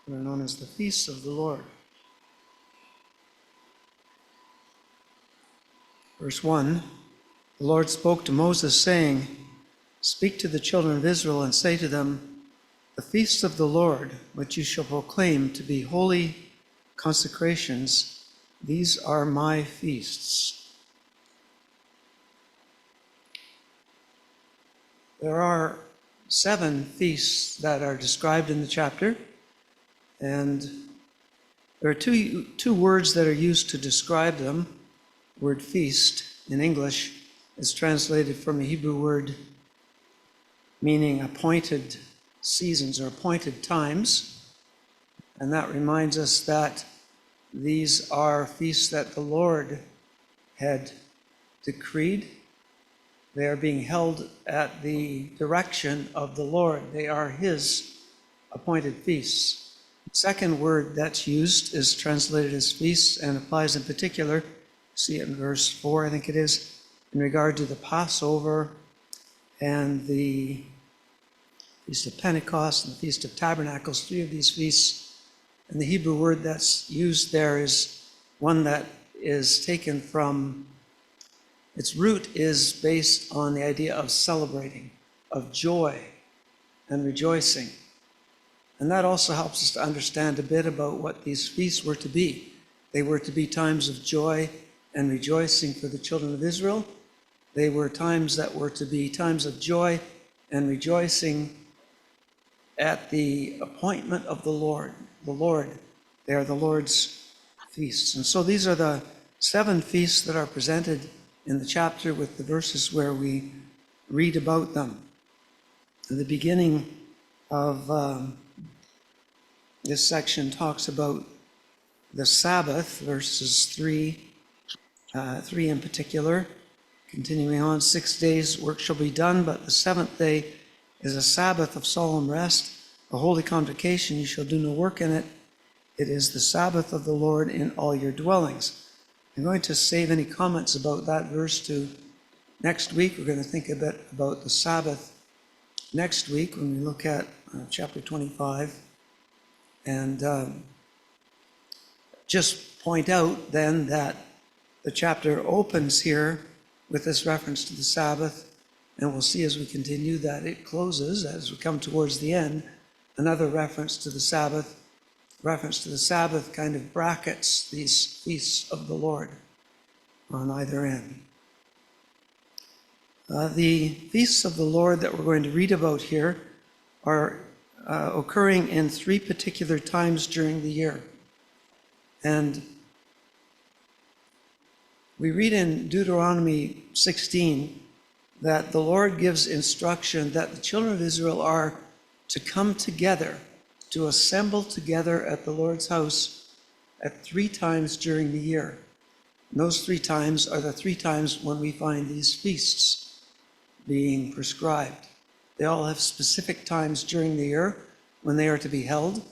that are known as the feasts of the Lord. Verse 1, the Lord spoke to Moses, saying, "Speak to the children of Israel and say to them, the feasts of the Lord, which you shall proclaim to be holy consecrations, these are my feasts." There are 7 feasts that are described in the chapter, and there are two words that are used to describe them. The word feast in English is translated from a Hebrew word meaning appointed seasons or appointed times, and that reminds us that these are feasts that the Lord had decreed. They are being held at the direction of the Lord. They are his appointed feasts. The second word that's used is translated as feasts and applies in particular, see it in verse 4, I think it is, in regard to the Passover and the Feast of Pentecost and the Feast of Tabernacles, 3 of these feasts. And the Hebrew word that's used there is one that is taken from, its root is based on the idea of celebrating, of joy and rejoicing. And that also helps us to understand a bit about what these feasts were to be. They were to be times of joy and rejoicing for the children of Israel. They were times that were to be times of joy and rejoicing at the appointment of the Lord. The Lord, they are the Lord's feasts. And so these are the 7 feasts that are presented in the chapter with the verses where we read about them. The beginning of this section talks about the Sabbath, verses 3 in particular. Continuing on, 6 days work shall be done, but the 7th day is a Sabbath of solemn rest, a holy convocation. You shall do no work in it. It is the Sabbath of the Lord in all your dwellings. I'm going to save any comments about that verse to next week. We're going to think a bit about the Sabbath next week when we look at chapter 25. And just point out then that the chapter opens here with this reference to the Sabbath, and we'll see as we continue that it closes, as we come towards the end, another reference to the Sabbath. Reference to the Sabbath kind of brackets these feasts of the Lord on either end. The feasts of the Lord that we're going to read about here are occurring in 3 particular times during the year. And we read in Deuteronomy 16 that the Lord gives instruction that the children of Israel are to come together, to assemble together at the Lord's house at 3 times during the year. And those 3 times are the 3 times when we find these feasts being prescribed. They all have specific times during the year when they are to be held.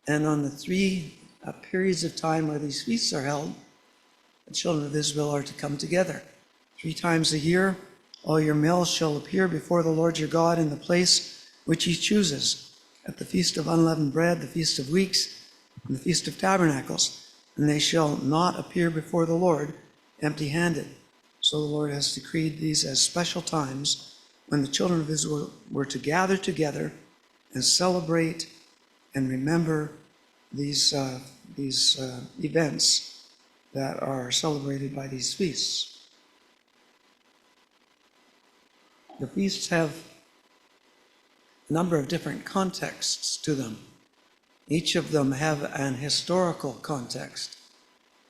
And on the 3 periods of time where these feasts are held, the children of Israel are to come together. 3 times a year, all your males shall appear before the Lord your God in the place which he chooses, at the Feast of Unleavened Bread, the Feast of Weeks, and the Feast of Tabernacles. And they shall not appear before the Lord empty-handed. So the Lord has decreed these as special times when the children of Israel were to gather together and celebrate and remember these events that are celebrated by these feasts. The feasts have a number of different contexts to them. Each of them have an historical context.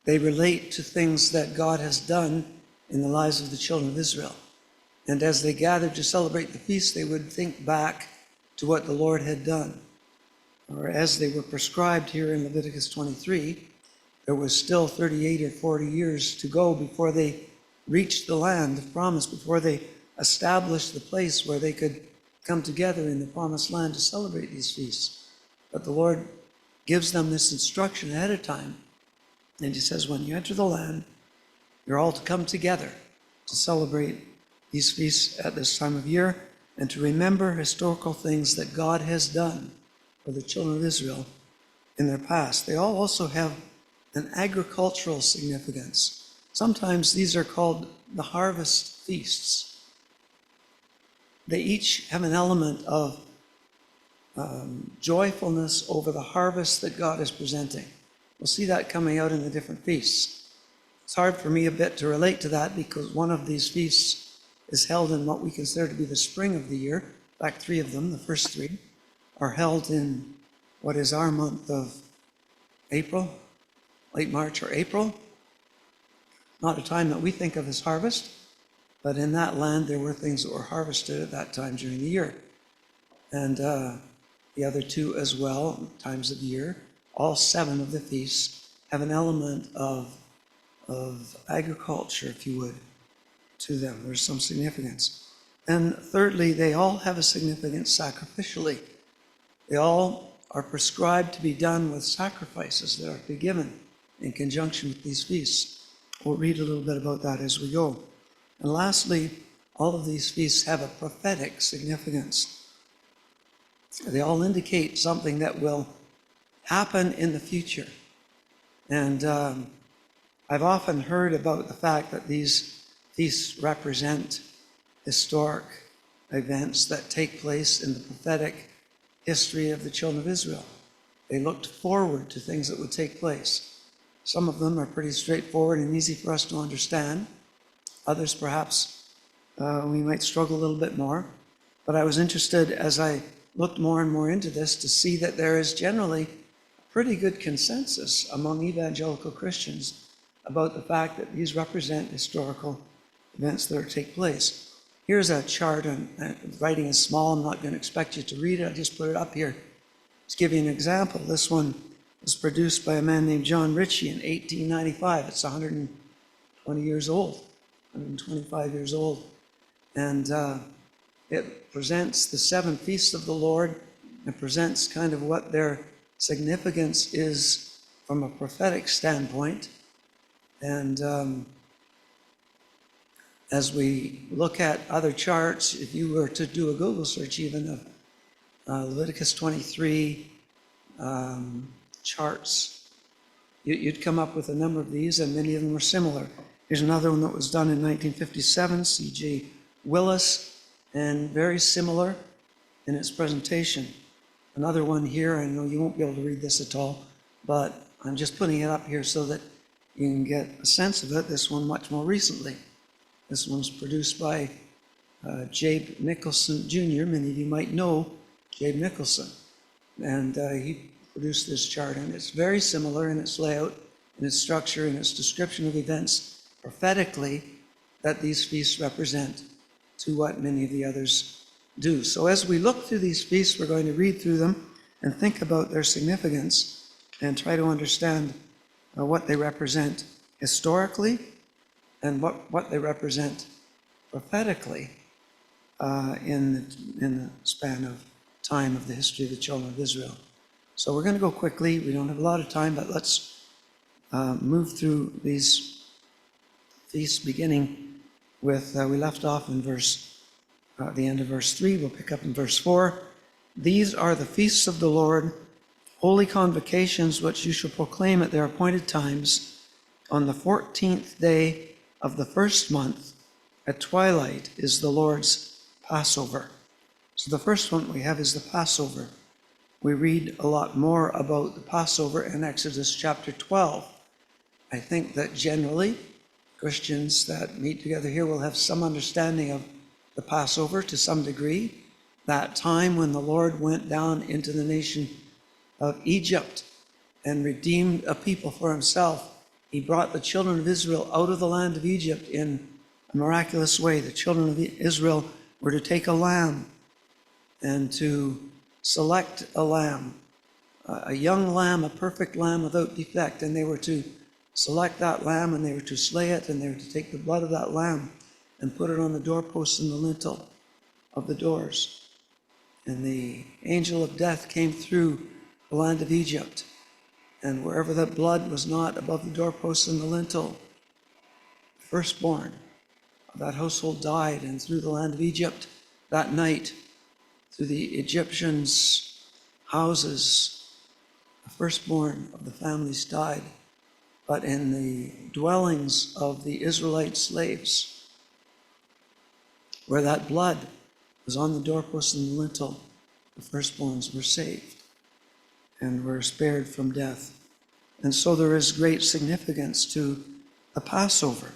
They relate to things that God has done in the lives of the children of Israel. And as they gathered to celebrate the feast, they would think back to what the Lord had done. Or as they were prescribed here in Leviticus 23, there was still 38 or 40 years to go before they reached the land of promise, before they established the place where they could come together in the promised land to celebrate these feasts. But the Lord gives them this instruction ahead of time. And he says, when you enter the land, you're all to come together to celebrate these feasts at this time of year and to remember historical things that God has done for the children of Israel in their past. They all also have an agricultural significance. Sometimes these are called the harvest feasts. They each have an element of joyfulness over the harvest that God is presenting. We'll see that coming out in the different feasts. It's hard for me a bit to relate to that because one of these feasts is held in what we consider to be the spring of the year. In fact, three of them, the first three, are held in what is our month of April, late March or April. Not a time that we think of as harvest, but in that land there were things that were harvested at that time during the year. And the other two as well, times of year, all 7 of the feasts have an element of agriculture, if you would, to them. There's some significance. And thirdly, they all have a significance sacrificially. They all are prescribed to be done with sacrifices that are to be given in conjunction with these feasts. We'll read a little bit about that as we go. And lastly, all of these feasts have a prophetic significance. They all indicate something that will happen in the future. And I've often heard about the fact that these feasts represent historic events that take place in the prophetic history of the children of Israel. They looked forward to things that would take place. Some of them are pretty straightforward and easy for us to understand. Others, perhaps, we might struggle a little bit more. But I was interested as I looked more and more into this to see that there is generally a pretty good consensus among evangelical Christians about the fact that these represent historical events that take place. Here's a chart, and writing is small. I'm not going to expect you to read it. I just put it up here to give you an example. This one was produced by a man named John Ritchie in 1895. It's 120 years old, 125 years old. And it presents the 7 feasts of the Lord and presents kind of what their significance is from a prophetic standpoint. And as we look at other charts, if you were to do a Google search even of Leviticus 23 charts, you'd come up with a number of these, and many of them are similar. Here's another one that was done in 1957, C.J. Willis, and very similar in its presentation. Another one here, I know you won't be able to read this at all, but I'm just putting it up here so that you can get a sense of it. This one much more recently. This one's produced by Jabe Nicholson Jr. Many of you might know Jabe Nicholson. And he produced this chart, and it's very similar in its layout, in its structure, in its description of events prophetically that these feasts represent to what many of the others do. So as we look through these feasts, we're going to read through them and think about their significance and try to understand what they represent historically and what they represent prophetically in the span of time of the history of the children of Israel. So we're going to go quickly. We don't have a lot of time, but let's move through these feasts, beginning with, we left off in the end of verse 3. We'll pick up in verse 4. These are the feasts of the Lord, holy convocations which you shall proclaim at their appointed times. On the 14th day of the first month, at twilight, is the Lord's Passover. So the first one we have is the Passover. We read a lot more about the Passover in Exodus chapter 12. I think that generally Christians that meet together here will have some understanding of the Passover to some degree, that time when the Lord went down into the nation of Egypt and redeemed a people for himself. He brought the children of Israel out of the land of Egypt in a miraculous way. The children of Israel were to take a lamb and to select a lamb, a young lamb, a perfect lamb without defect, and they were to select that lamb, and they were to slay it, and they were to take the blood of that lamb and put it on the doorposts and the lintel of the doors. And the angel of death came through the land of Egypt, and wherever that blood was not above the doorposts and the lintel, the firstborn of that household died. And through the land of Egypt that night, through the Egyptians' houses, firstborn of the families died, but in the dwellings of the Israelite slaves, where that blood was on the doorpost and the lintel, the firstborns were saved and were spared from death. And so there is great significance to the Passover.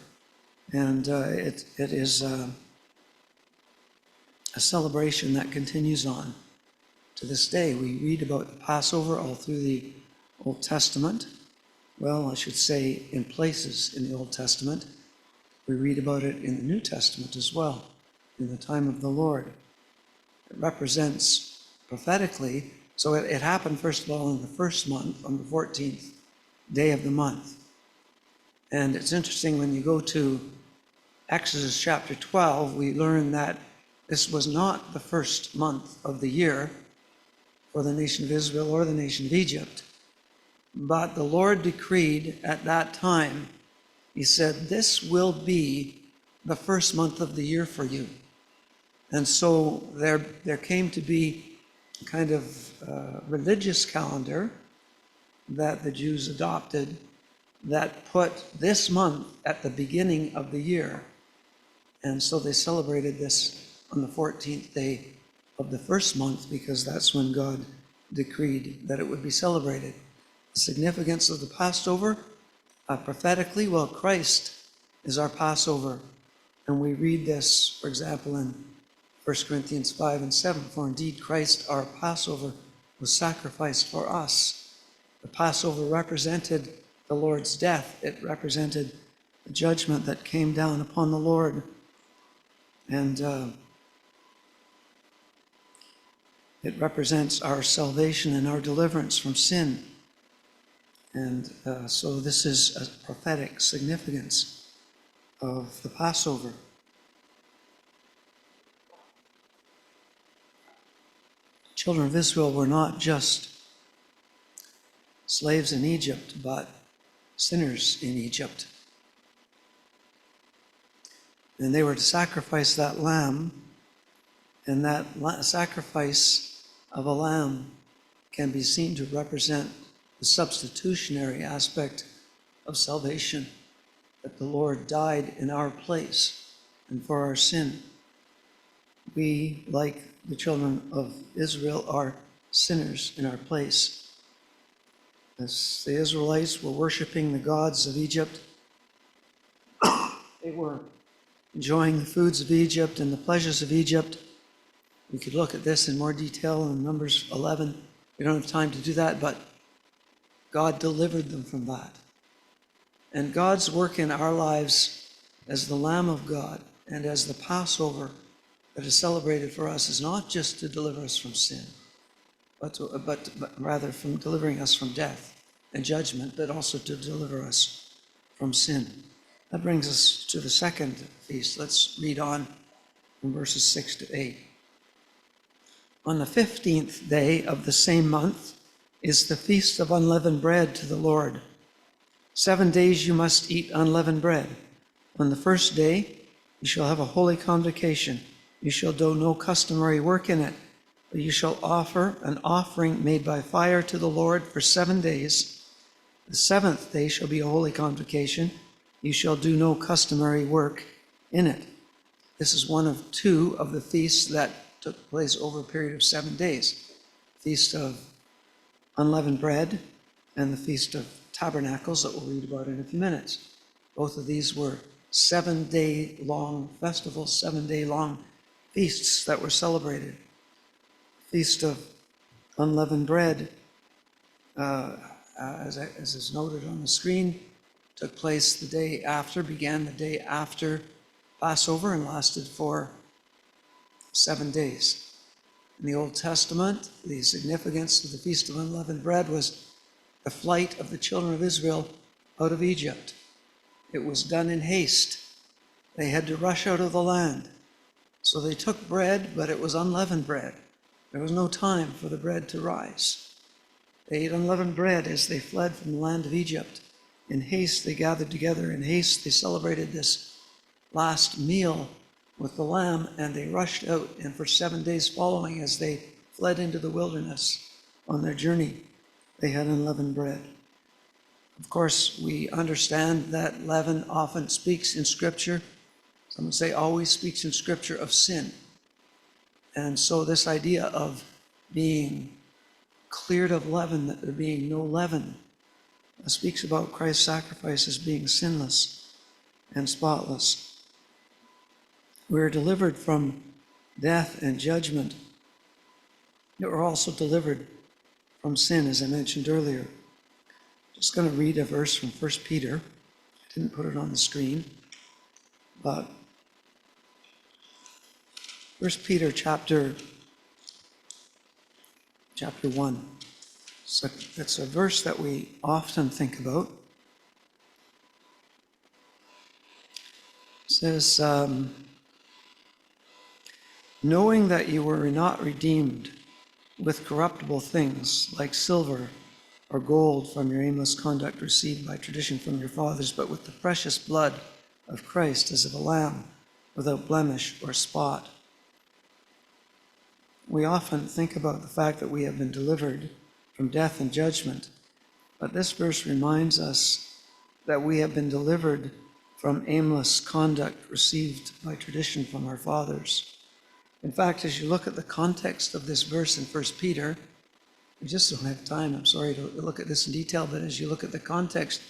And it is a celebration that continues on to this day. We read about the Passover all through the Old Testament. Well, I should say in places in the Old Testament. We read about it in the New Testament as well, in the time of the Lord. It represents prophetically, so it happened first of all in the first month, on the 14th day of the month. And it's interesting when you go to Exodus chapter 12, we learn that this was not the first month of the year for the nation of Israel or the nation of Egypt. But the Lord decreed at that time, he said, this will be the first month of the year for you. And so there came to be a kind of religious calendar that the Jews adopted that put this month at the beginning of the year. And so they celebrated this on the 14th day of the first month because that's when God decreed that it would be celebrated. The significance of the Passover, prophetically, well, Christ is our Passover. And we read this, for example, in 1 Corinthians 5 and 7, for indeed Christ, our Passover, was sacrificed for us. The Passover represented the Lord's death. It represented the judgment that came down upon the Lord. And it represents our salvation and our deliverance from sin. And so this is a prophetic significance of the Passover. Children of Israel were not just slaves in Egypt, but sinners in Egypt. And they were to sacrifice that lamb, and that sacrifice of a lamb can be seen to represent the substitutionary aspect of salvation, that the Lord died in our place and for our sin. We, like the children of Israel, are sinners in our place. As the Israelites were worshiping the gods of Egypt, they were enjoying the foods of Egypt and the pleasures of Egypt. We could look at this in more detail in Numbers 11. We don't have time to do that, but God delivered them from that. And God's work in our lives as the Lamb of God and as the Passover that is celebrated for us is not just to deliver us from sin, but rather from delivering us from death and judgment, but also to deliver us from sin. That brings us to the second feast. Let's read on from verses 6 to 8. On the 15th day of the same month is the feast of unleavened bread to the Lord. 7 days you must eat unleavened bread. On the first day you shall have a holy convocation. You shall do no customary work in it, but you shall offer an offering made by fire to the Lord for 7 days. The seventh day shall be a holy convocation. You shall do no customary work in it. This is one of two of the feasts that took place over a period of 7 days. Feast of unleavened bread and the Feast of Tabernacles that we'll read about in a few minutes. Both of these were 7-day-long festivals, 7-day-long feasts that were celebrated. Feast of unleavened bread, as is noted on the screen, took place began the day after Passover and lasted for 7 days. In the Old Testament, the significance of the Feast of Unleavened Bread was the flight of the children of Israel out of Egypt. It was done in haste. They had to rush out of the land. So they took bread, but it was unleavened bread. There was no time for the bread to rise. They ate unleavened bread as they fled from the land of Egypt. In haste, they gathered together. In haste, they celebrated this last meal with the lamb, and they rushed out. And for 7 days following, as they fled into the wilderness on their journey, they had unleavened bread. Of course, we understand that leaven often speaks in Scripture, some would say always speaks in Scripture, of sin. And so this idea of being cleared of leaven, that there being no leaven, speaks about Christ's sacrifice as being sinless and spotless. We're delivered from death and judgment. Yet we're also delivered from sin, as I mentioned earlier. Just going to read a verse from 1 Peter. I didn't put it on the screen, but 1 Peter chapter 1. So it's a verse that we often think about. It says, knowing that you were not redeemed with corruptible things like silver or gold from your aimless conduct received by tradition from your fathers, but with the precious blood of Christ as of a lamb without blemish or spot. We often think about the fact that we have been delivered from death and judgment, but this verse reminds us that we have been delivered from aimless conduct received by tradition from our fathers. In fact, as you look at the context of this verse in 1 Peter, we just don't have time, I'm sorry, to look at this in detail, but as you look at the context,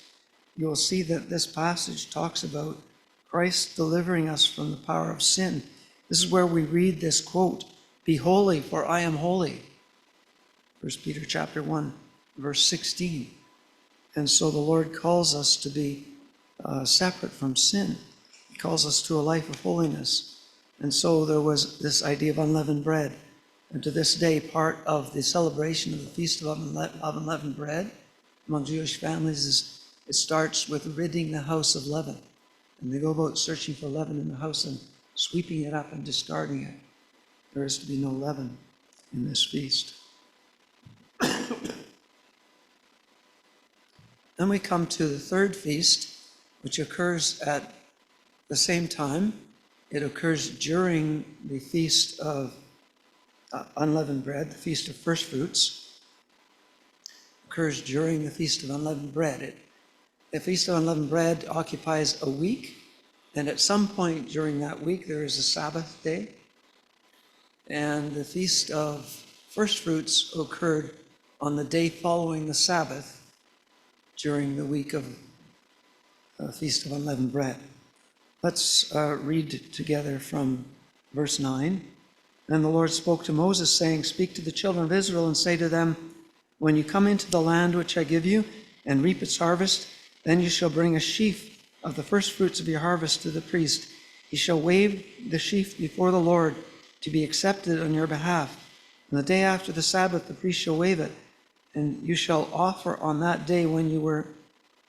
you will see that this passage talks about Christ delivering us from the power of sin. This is where we read this quote, "Be holy, for I am holy." 1 Peter chapter 1, verse 16. And so the Lord calls us to be separate from sin. He calls us to a life of holiness. And so there was this idea of unleavened bread. And to this day, part of the celebration of the Feast of Unleavened Bread among Jewish families is it starts with ridding the house of leaven. And they go about searching for leaven in the house and sweeping it up and discarding it. There is to be no leaven in this feast. Then we come to the third feast, which occurs at the same time. It occurs during the Feast of Unleavened Bread, the Feast of First Fruits. It occurs during the Feast of Unleavened Bread. The Feast of Unleavened Bread occupies a week, and at some point during that week there is a Sabbath day. And the Feast of First Fruits occurred on the day following the Sabbath during the week of Feast of Unleavened Bread. Let's read together from verse 9. And the Lord spoke to Moses, saying, "Speak to the children of Israel and say to them, when you come into the land which I give you and reap its harvest, then you shall bring a sheaf of the first fruits of your harvest to the priest. He shall wave the sheaf before the Lord to be accepted on your behalf. And the day after the Sabbath, the priest shall wave it. And you shall offer on that day when you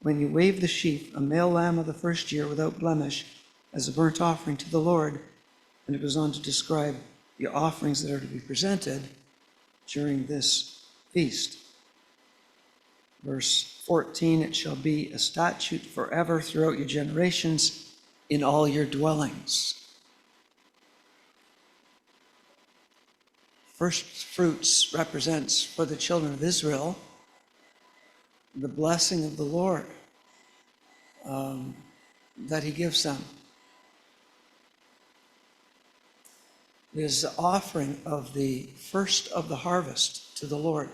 wave the sheaf, a male lamb of the first year without blemish, as a burnt offering to the Lord." And it goes on to describe the offerings that are to be presented during this feast. Verse 14, "It shall be a statute forever throughout your generations in all your dwellings." First fruits represents for the children of Israel the blessing of the Lord that he gives them. It is the offering of the first of the harvest to the Lord.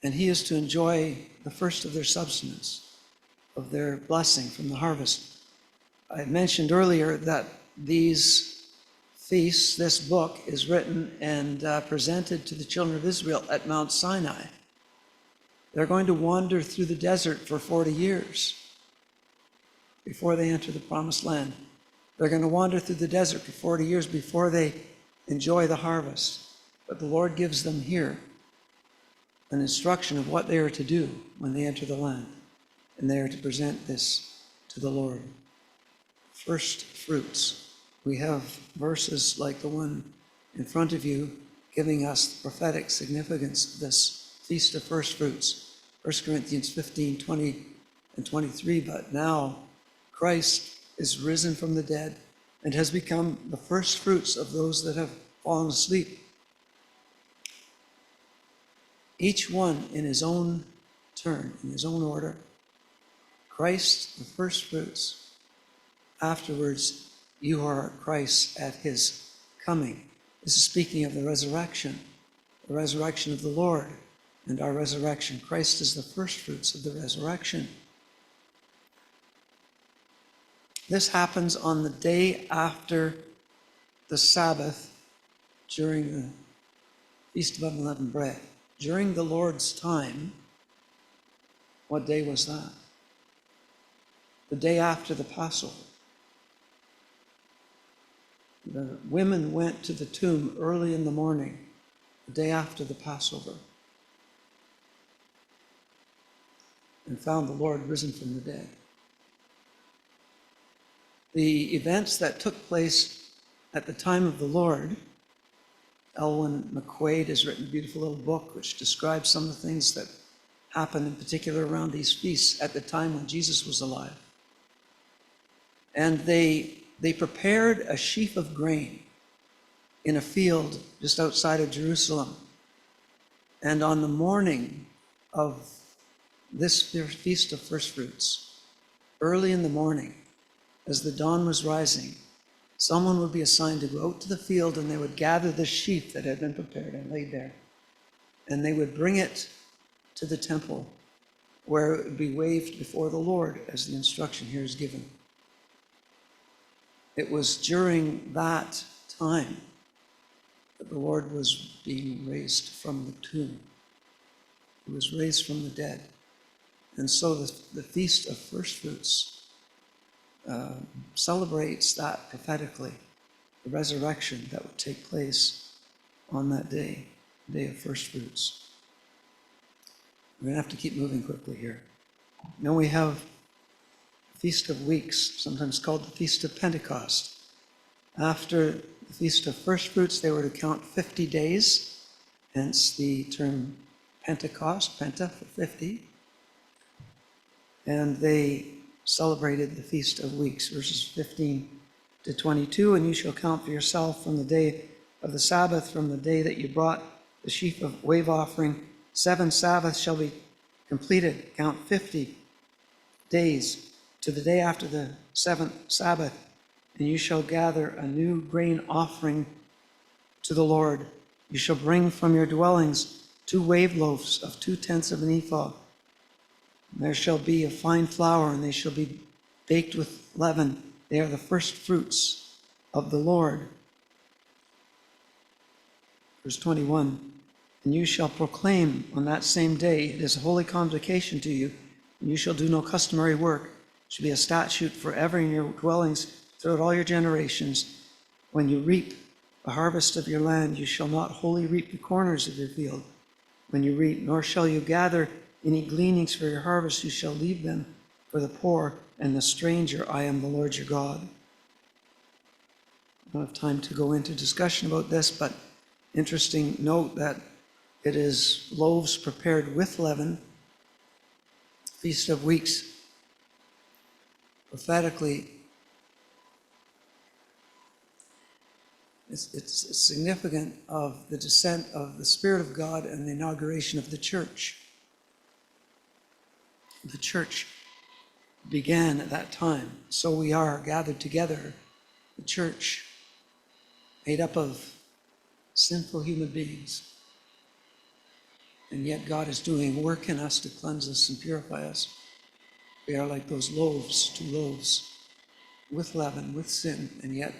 And he is to enjoy the first of their substance, of their blessing from the harvest. I mentioned earlier that these feasts, this book, is written and presented to the children of Israel at Mount Sinai. They're going to wander through the desert for 40 years before they enter the promised land. They're going to wander through the desert for 40 years before they enjoy the harvest. But the Lord gives them here an instruction of what they are to do when they enter the land. And they are to present this to the Lord. First fruits. We have verses like the one in front of you giving us the prophetic significance of this Feast of First Fruits. 1 Corinthians 15, 20 and 23. "But now Christ is risen from the dead and has become the first fruits of those that have fallen asleep. each one in his own turn, in his own order. Christ, the first fruits. Afterwards, you are Christ at his coming. This is speaking of the resurrection of the Lord and our resurrection. Christ is the first fruits of the resurrection. This happens on the day after the Sabbath during the Feast of Unleavened Bread. During the Lord's time, what day was that? The day after the Passover. The women went to the tomb early in the morning, the day after the Passover, and found the Lord risen from the dead. The events that took place at the time of the Lord, Elwyn McQuaid has written a beautiful little book which describes some of the things that happened in particular around these feasts at the time when Jesus was alive. And they prepared a sheaf of grain in a field just outside of Jerusalem. And on the morning of this Feast of First Fruits, early in the morning, as the dawn was rising, someone would be assigned to go out to the field, and they would gather the sheaf that had been prepared and laid there. And they would bring it to the temple, where it would be waved before the Lord, as the instruction here is given. It was during that time that the Lord was being raised from the tomb. He was raised from the dead. And so the Feast of First Fruits celebrates that prophetically, the resurrection that would take place on that day, the day of First Fruits. We're going to have to keep moving quickly here. Now we have the Feast of Weeks, sometimes called the Feast of Pentecost. After the Feast of First Fruits, they were to count 50 days, hence the term Pentecost, Penta for 50. And they celebrated the Feast of Weeks, verses 15 to 22. And you shall count for yourself from the day of the Sabbath, from the day that you brought the sheaf of wave offering. 7 Sabbaths shall be completed. Count 50 days to the day after the 7th Sabbath. And you shall gather a new grain offering to the Lord. You shall bring from your dwellings 2 wave loaves of 2/10 of an ephah. There shall be a fine flour, and they shall be baked with leaven. They are the first fruits of the Lord. Verse 21, and you shall proclaim on that same day, it is a holy convocation to you, and you shall do no customary work. It shall be a statute forever in your dwellings throughout all your generations. When you reap the harvest of your land, you shall not wholly reap the corners of your field. When you reap, nor shall you gather any gleanings for your harvest, you shall leave them for the poor and the stranger. I am the Lord your God. I don't have time to go into discussion about this, but interesting note that it is loaves prepared with leaven. Feast of Weeks, prophetically, it's significant of the descent of the Spirit of God and the inauguration of the church. The church began at that time. So we are gathered together, the church, made up of sinful human beings. And yet God is doing work in us to cleanse us and purify us. We are like those loaves, 2 loaves, with leaven, with sin, and yet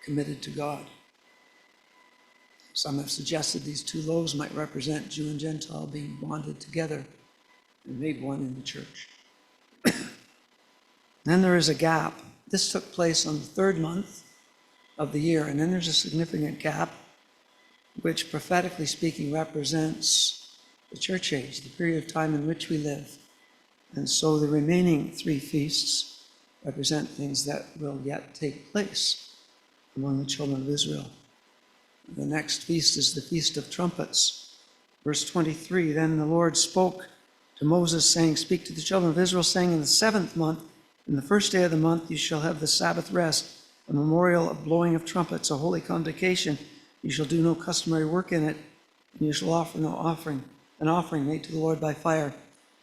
committed to God. Some have suggested these 2 loaves might represent Jew and Gentile being bonded together and made one in the church. Then there is a gap. This took place on the 3rd month of the year, and then there's a significant gap, which prophetically speaking represents the church age, the period of time in which we live. And so the remaining 3 feasts represent things that will yet take place among the children of Israel. The next feast is the Feast of Trumpets. Verse 23, then the Lord spoke to Moses, saying, speak to the children of Israel, saying, in the 7th month, in the 1st day of the month, you shall have the Sabbath rest, a memorial of blowing of trumpets, a holy convocation. You shall do no customary work in it, and you shall offer no offering. an offering made to the Lord by fire.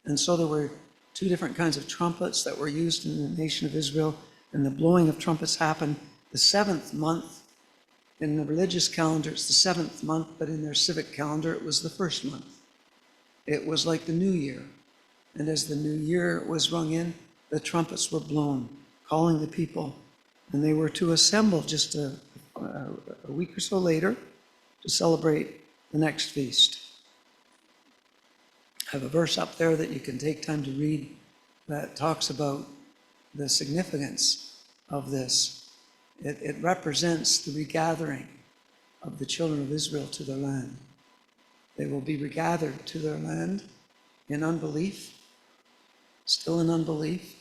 And so there were two different kinds of trumpets that were used in the nation of Israel, and the blowing of trumpets happened the seventh month. In the religious calendar, it's the seventh month, but in their civic calendar, it was the first month. It was like the new year. And as the new year was rung in, the trumpets were blown, calling the people. And they were to assemble just a week or so later to celebrate the next feast. I have a verse up there that you can take time to read that talks about the significance of this. It represents the regathering of the children of Israel to their land. They will be regathered to their land in unbelief, still in unbelief.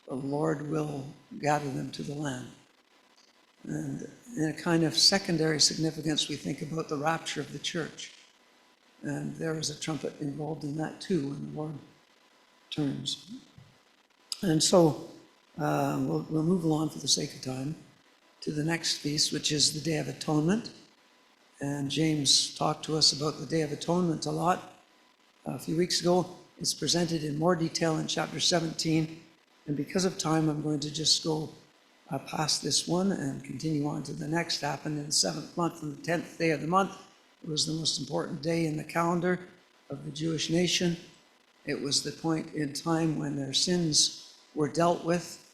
The Lord will gather them to the land. And in a kind of secondary significance, we think about the rapture of the church. And there is a trumpet involved in that too when the Lord returns. And so we'll move along for the sake of time to the next feast, which is the Day of Atonement. And James talked to us about the Day of Atonement a lot a few weeks ago. It's presented in more detail in chapter 17. And because of time, I'm going to just go past this one and continue on to the next. Happened in the 7th month on the 10th day of the month. It was the most important day in the calendar of the Jewish nation. It was the point in time when their sins were dealt with,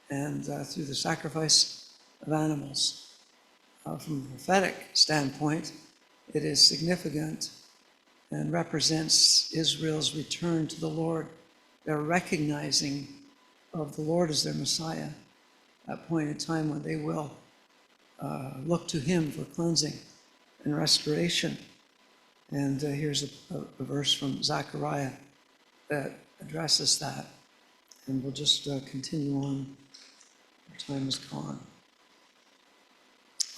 and through the sacrifice of animals. From a prophetic standpoint, it is significant and represents Israel's return to the Lord. Their recognizing of the Lord as their Messiah, that point in time when they will look to him for cleansing and restoration. And here's a verse from Zechariah that addresses that. And we'll just continue on. Our time is gone.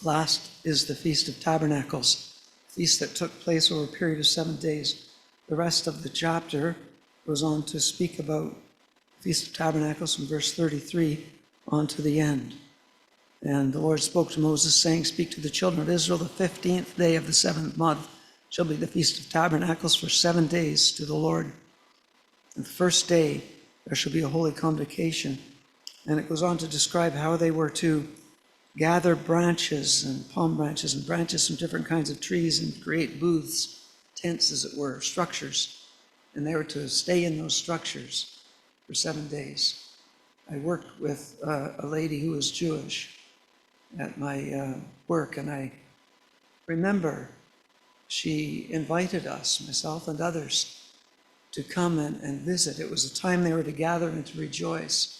Last is the Feast of Tabernacles, a feast that took place over a period of 7 days. The rest of the chapter goes on to speak about the Feast of Tabernacles from verse 33 on to the end. And the Lord spoke to Moses, saying, "Speak to the children of Israel, the 15th day of the 7th month shall be the Feast of Tabernacles for 7 days to the Lord. And the first day there shall be a holy convocation." And it goes on to describe how they were to gather branches and palm branches and branches from different kinds of trees and create booths, tents as it were, structures. And they were to stay in those structures for 7 days. I worked with a lady who was Jewish at my work, and I remember she invited us, myself and others, to come and visit. It was a time they were to gather and to rejoice.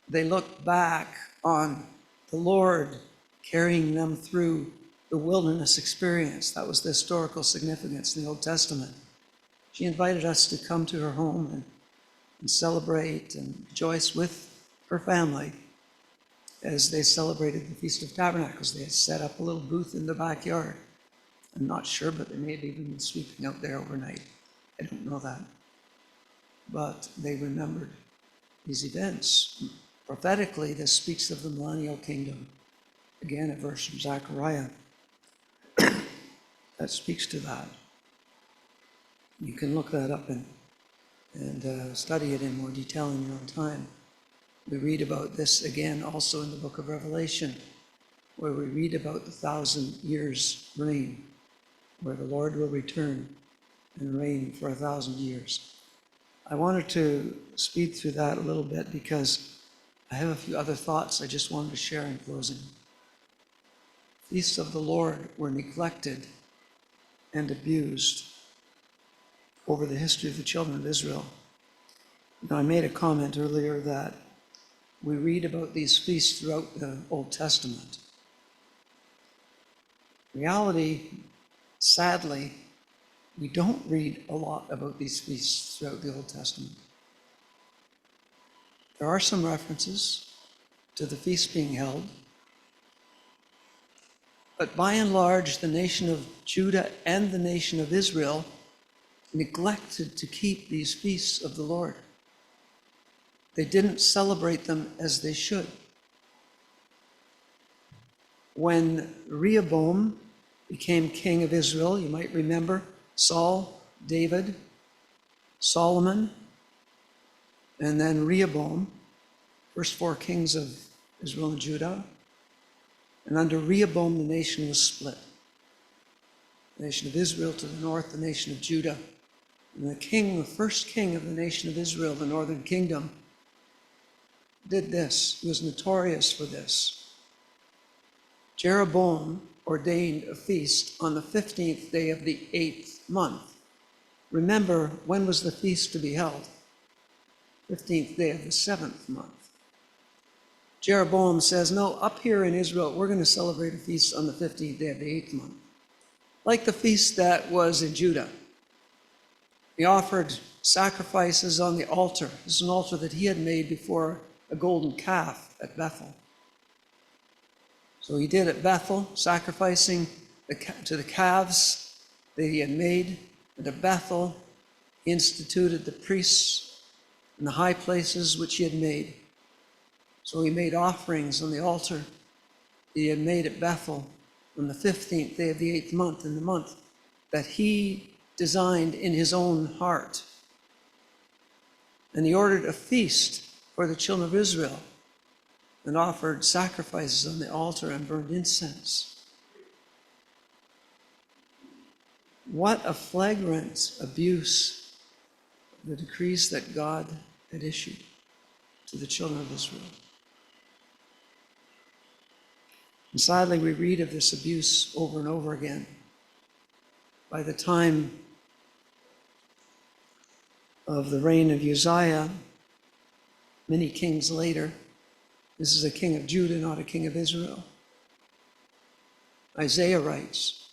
They looked back on the Lord carrying them through the wilderness experience. That was the historical significance in the Old Testament. She invited us to come to her home and celebrate and rejoice with her family as they celebrated the Feast of Tabernacles. They had set up a little booth in the backyard. I'm not sure, but they may have even been sweeping out there overnight. I don't know that. But they remembered these events. Prophetically, this speaks of the millennial kingdom. Again, a verse from Zechariah that speaks to that. You can look that up and study it in more detail in your own time. We read about this again also in the book of Revelation, where we read about the 1,000 years reign, where the Lord will return and reign for 1,000 years. I wanted to speed through that a little bit because I have a few other thoughts I just wanted to share in closing. Feasts of the Lord were neglected and abused over the history of the children of Israel. Now, I made a comment earlier that we read about these feasts throughout the Old Testament. In reality, sadly, we don't read a lot about these feasts throughout the Old Testament. There are some references to the feast being held, but by and large, the nation of Judah and the nation of Israel neglected to keep these feasts of the Lord. They didn't celebrate them as they should. When Rehoboam became king of Israel, you might remember Saul, David, Solomon, and then Rehoboam, first 4 kings of Israel and Judah. And under Rehoboam, the nation was split. The nation of Israel to the north, the nation of Judah. And the first king of the nation of Israel, the northern kingdom, did this. He was notorious for this. Jeroboam ordained a feast on the 15th day of the 8th month. Remember, when was the feast to be held? 15th day of the 7th month. Jeroboam says, no, up here in Israel, we're going to celebrate a feast on the 15th day of the 8th month, like the feast that was in Judah. He offered sacrifices on the altar. This is an altar that he had made before a golden calf at Bethel. So he did at Bethel, sacrificing to the calves that he had made. And at Bethel, he instituted the priests and the high places which he had made. So he made offerings on the altar that he had made at Bethel on the 15th day of the 8th month, in the month that he designed in his own heart. And he ordered a feast for the children of Israel and offered sacrifices on the altar and burned incense. What a flagrant abuse of the decrees that God had issued to the children of Israel. And sadly, we read of this abuse over and over again. By the time of the reign of Uzziah, many kings later, this is a king of Judah, not a king of Israel. Isaiah writes,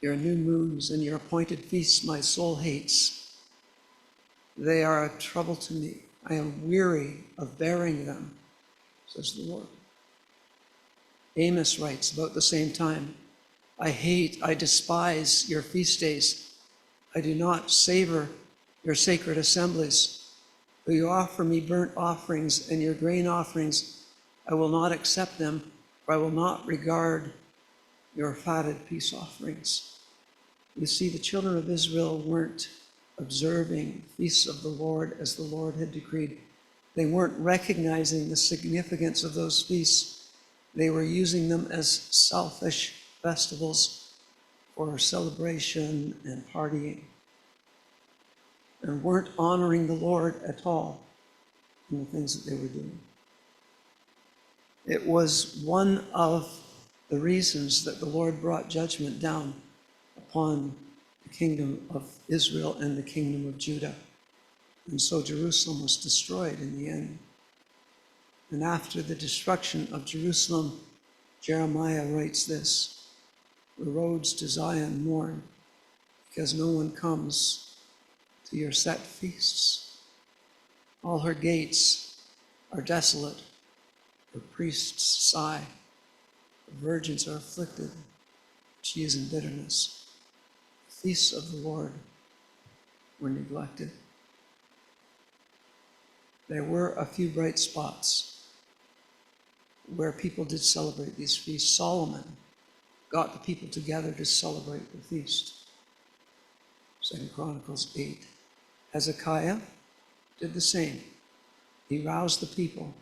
your new moons and your appointed feasts my soul hates. They are a trouble to me. I am weary of bearing them, says the Lord. Amos writes about the same time, I despise your feast days. I do not savor your sacred assemblies. Though you offer me burnt offerings and your grain offerings, I will not accept them, for I will not regard your fatted peace offerings. You see, the children of Israel weren't observing feasts of the Lord as the Lord had decreed. They weren't recognizing the significance of those feasts. They were using them as selfish festivals for celebration and partying, and weren't honoring the Lord at all in the things that they were doing. It was one of the reasons that the Lord brought judgment down upon the kingdom of Israel and the kingdom of Judah. And so Jerusalem was destroyed in the end. And after the destruction of Jerusalem, Jeremiah writes this, the roads to Zion mourn, because no one comes to your set feasts. All her gates are desolate. Her priests sigh. The virgins are afflicted. She is in bitterness. The feasts of the Lord were neglected. There were a few bright spots where people did celebrate these feasts. Solomon got the people together to celebrate the feast. 2 Chronicles 8. Hezekiah did the same. He roused the people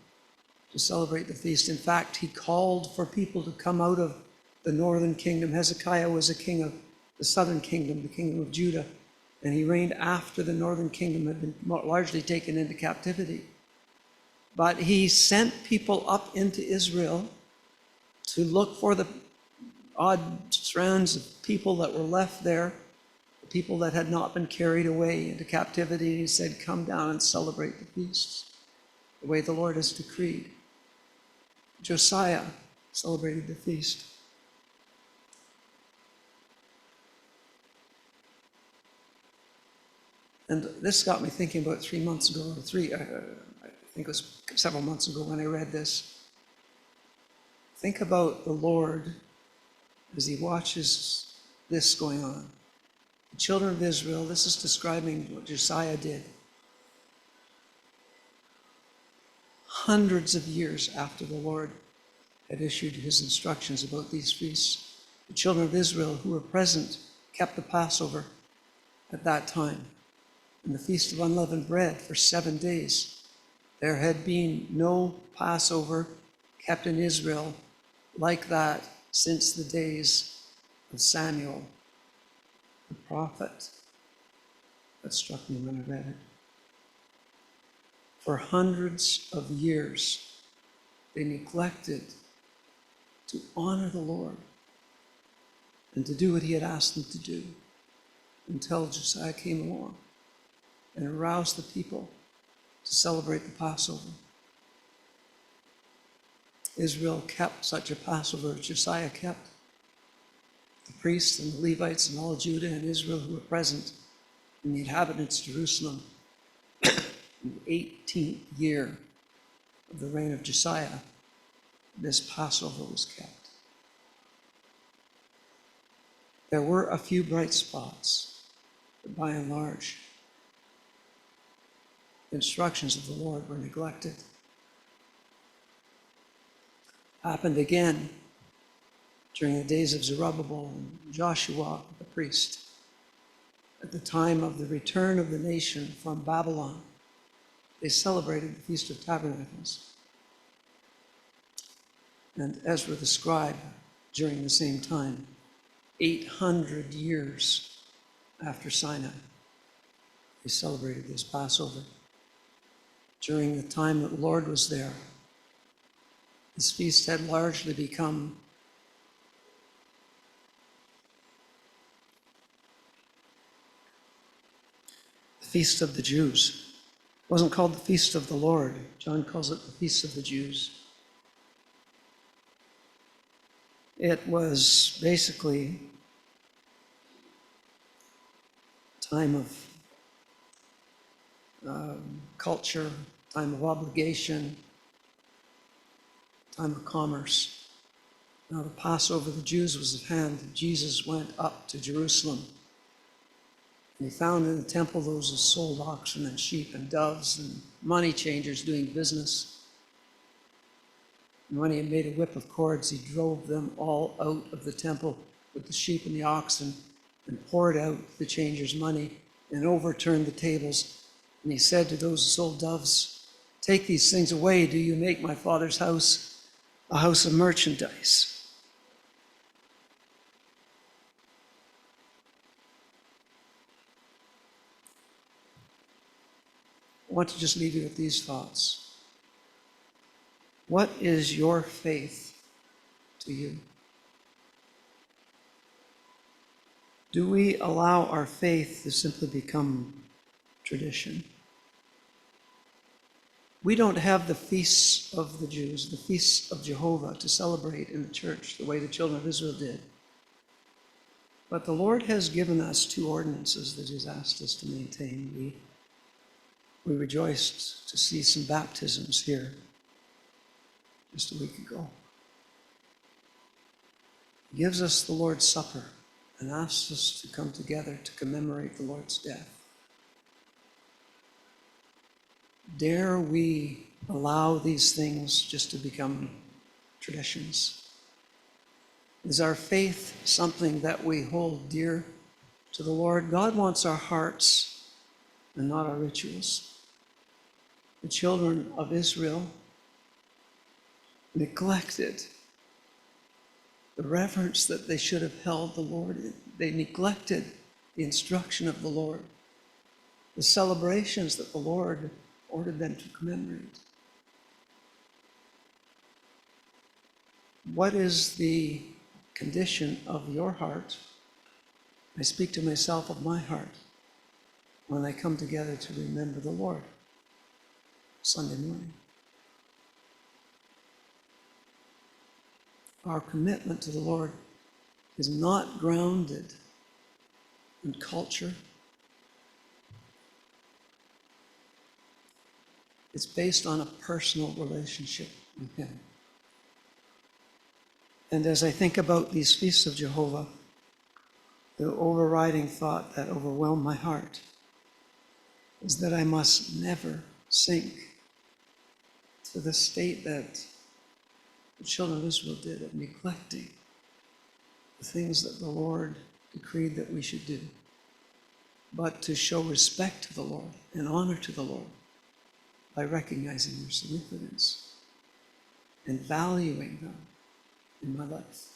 to celebrate the feast. In fact, he called for people to come out of the northern kingdom. Hezekiah was a king of the southern kingdom, the kingdom of Judah, and he reigned after the northern kingdom had been largely taken into captivity. But he sent people up into Israel to look for the odd strands of people that were left there, people that had not been carried away into captivity. And he said, come down and celebrate the feasts the way the Lord has decreed. Josiah celebrated the feast. And this got me thinking about 3 months ago, I think it was several months ago when I read this. Think about the Lord as he watches this going on. The children of Israel, this is describing what Josiah did. Hundreds of years after the Lord had issued his instructions about these feasts, the children of Israel who were present kept the Passover at that time and the Feast of Unleavened Bread for 7 days. There had been no Passover kept in Israel like that since the days of Samuel, the prophet. That struck me when I read it. For hundreds of years, they neglected to honor the Lord and to do what he had asked them to do until Josiah came along and aroused the people to celebrate the Passover. Israel kept such a Passover as Josiah kept. The priests and the Levites and all of Judah and Israel who were present, and the inhabitants of Jerusalem, in the 18th year of the reign of Josiah, this Passover was kept. There were a few bright spots, but by and large, the instructions of the Lord were neglected. Happened again during the days of Zerubbabel and Joshua, the priest. At the time of the return of the nation from Babylon, they celebrated the Feast of Tabernacles. And Ezra the scribe, during the same time, 800 years after Sinai, they celebrated this Passover. During the time that the Lord was there, this feast had largely become the Feast of the Jews. It wasn't called the Feast of the Lord. John calls it the Feast of the Jews. It was basically a time of culture, time of obligation, time of commerce. Now the Passover of the Jews was at hand. Jesus went up to Jerusalem. And he found in the temple those who sold oxen and sheep and doves and money changers doing business. And when he had made a whip of cords, he drove them all out of the temple with the sheep and the oxen and poured out the changers' money and overturned the tables. And he said to those who sold doves, "Take these things away. Do you make my Father's house a house of merchandise?" I want to just leave you with these thoughts. What is your faith to you? Do we allow our faith to simply become tradition? We don't have the feasts of the Jews, the feasts of Jehovah to celebrate in the church the way the children of Israel did. But the Lord has given us 2 ordinances that he's asked us to maintain. We rejoiced to see some baptisms here just a week ago. He gives us the Lord's Supper and asks us to come together to commemorate the Lord's death. Dare we allow these things just to become traditions? Is our faith something that we hold dear to the Lord? God wants our hearts and not our rituals. The children of Israel neglected the reverence that they should have held the Lord in. They neglected the instruction of the Lord, the celebrations that the Lord ordered them to commemorate. What is the condition of your heart? I speak to myself of my heart when I come together to remember the Lord Sunday morning. Our commitment to the Lord is not grounded in culture. It's based on a personal relationship with him. And as I think about these feasts of Jehovah, the overriding thought that overwhelmed my heart is that I must never sink to the state that the children of Israel did of neglecting the things that the Lord decreed that we should do, but to show respect to the Lord and honor to the Lord by recognizing their significance and valuing them in my life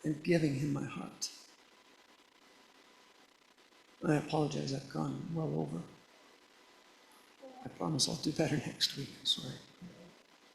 and giving him my heart. I apologize, I've gone well over. I promise I'll do better next week. I'm sorry.